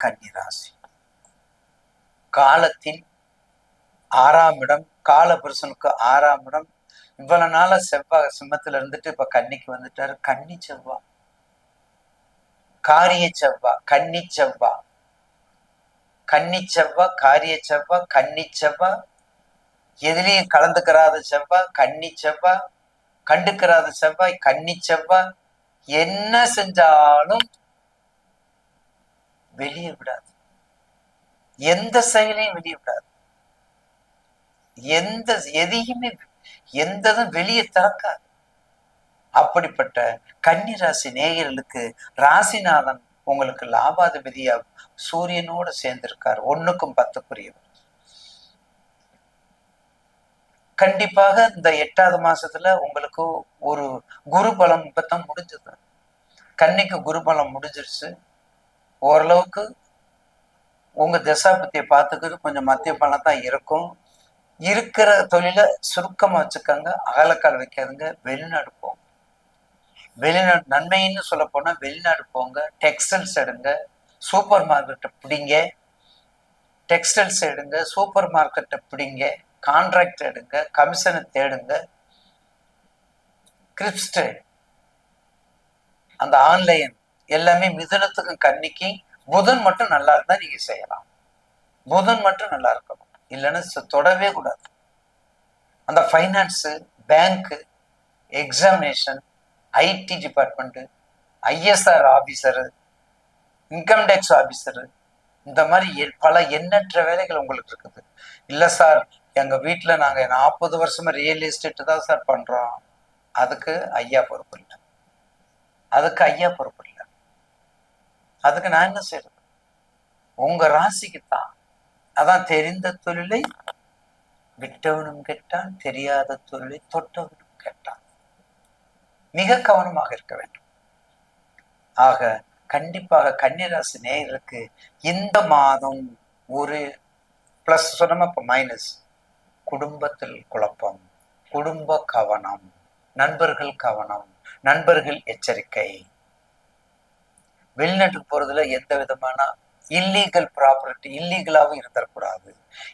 கன்னிராசி. காலத்தின் 6ஆம் இடம், காலபுருஷனுக்கு 6ஆம் இடம். இவ்வளவு நாள செவ்வாய் சிம்மத்துல இருந்துட்டு இப்ப கன்னிக்கு வந்துட்டாரு. கன்னி செவ்வாய், காரிய செவ்வாய், கன்னி செவ்வாய், கன்னி செவ்வாய், காரிய செவ்வாய், கன்னி செவ்வாய், எதுலயும் கலந்துக்கிறாத செவ்வாய், கன்னி செவ்வாய், கண்டுக்கிறாத செவ்வாய், கன்னி செவ்வாய். என்ன செஞ்சாலும் வெளியே விடாது, எந்த செயலையும் வெளியே விடாது, எதையுமே எந்ததும் வெளியே திறக்காது. அப்படிப்பட்ட கன்னிராசி நேயர்களுக்கு ராசிநாதன் உங்களுக்கு லாபாதிபதியா சூரியனோட சேர்ந்திருக்காரு. 1க்கும் 10க்குரியவர். கண்டிப்பாக இந்த 8வது மாசத்துல உங்களுக்கு ஒரு குரு பலம் இப்பதான் முடிஞ்சது. கன்னிக்கு குரு பலம் முடிஞ்சிருச்சு. ஓரளவுக்கு உங்க தசாபத்தியை பார்த்துக்கிட்டு கொஞ்சம் மத்திய பலம் தான் இருக்கும். இருக்கிற தொழில சுருக்கமா வச்சுக்கோங்க, அகலக்கால் வைக்காதுங்க. வெளிநாடு போங்க, வெளிநாடு நன்மைன்னு சொல்ல போனா வெளிநாடு போங்க. டெக்ஸ்டைல்ஸ் எடுங்க, சூப்பர் மார்க்கெட்டை பிடிங்க. டெக்ஸ்டைல்ஸ் எடுங்க, சூப்பர் மார்க்கெட்டை பிடிங்க. கான்ட்ராக்ட் எடுங்க, கமிஷனை தேடுங்க. கிரிப்ஸ்ட், அந்த ஆன்லைன் எல்லாமே மிதுனத்துக்கு கன்னிக்கு புதன் மட்டும் நல்லா இருந்தா நீங்க செய்யலாம். புதன் மட்டும் நல்லா இருக்கணும், இல்லைன்னு தொடவே கூடாது. அந்த finance, bank, examination, IT department, ISR officer, income tax officer, இந்த மாதிரி பல எண்ணற்ற வேலைகள் உங்களுக்கு இருக்குது. இல்லை சார், எங்க வீட்டுல நாங்க 40 வருஷமா ரியல் எஸ்டேட் தான் சார் பண்றோம். அதுக்கு ஐயா பொறுப்பு இல்லை, அதுக்கு ஐயா பொறுப்பு இல்லை. அதுக்கு நான் என்ன செய்யறது? உங்க ராசிக்கு தான். அதான் தெரிந்த தொழிலை விட்டவனும் கெட்டான், தெரியாத தொழிலை தொட்டவனும் கெட்டான். மிக கவனமாக இருக்க வேண்டும். ஆக கண்டிப்பாக கன்னிராசி நேயர்களுக்கு இந்த மாதம் ஒரு பிளஸ் சொன்னோம், இப்ப மைனஸ். குடும்பத்தில் குழப்பம், குடும்ப கவனம், நண்பர்கள் கவனம், நண்பர்கள் எச்சரிக்கை. வெளிநாட்டுக்கு போறதுல எந்த விதமான இல்லீகல் ப்ராப்பர்ட்டி இல்லீகலாவும் இருந்துடக்கூடாது.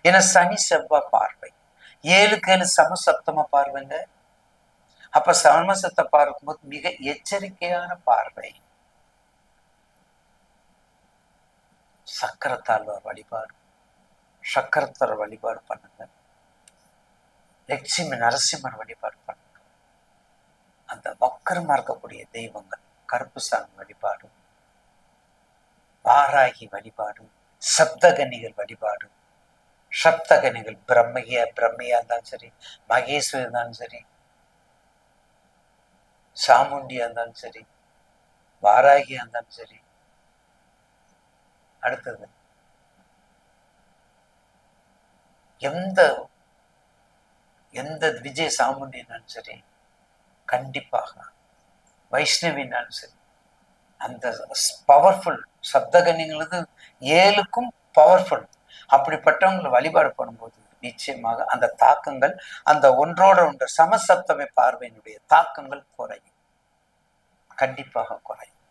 ஏன்னா சனி செவ்வாய் பார்வை 7க்கு 7 சமசப்தம பார்வைங்க. அப்ப சமசப்த பார்க்கும்போது மிக எச்சரிக்கையான பார்வை. சக்கரத்தாழ்வார் வழிபாடு, சக்கரத்தார் வழிபாடு பண்ணுங்க. லட்சுமி நரசிம்மன் வழிபாடு பண்ணுங்க. அந்த வக்கரமா இருக்கக்கூடிய தெய்வங்கள் கருப்புசாமி வழிபாடு, வாராகி வழிபாடு, சப்தகன்னிகள் வழிபாடு. சப்தகன்னிகள் பிரம்மையா இருந்தாலும் சரி, மகேஸ்வரி இருந்தாலும் சரி, சாமுண்டியா இருந்தாலும் சரி, வாராகியா இருந்தாலும் சரி. அடுத்தது எந்த விஜய சாமுண்டினாலும் சரி, கண்டிப்பாக வைஷ்ணவினாலும் சரி, அந்த பவர்ஃபுல் சப்தகன்னிகளது 7க்கும் பவர்ஃபுல். அப்படிப்பட்டவங்களை வழிபாடு பண்ணும்போது நிச்சயமாக அந்த தாக்கங்கள், அந்த ஒன்றோட ஒன்று சமசப்தமை பார்வையினுடைய தாக்கங்கள் குறையும், கண்டிப்பாக குறையும்.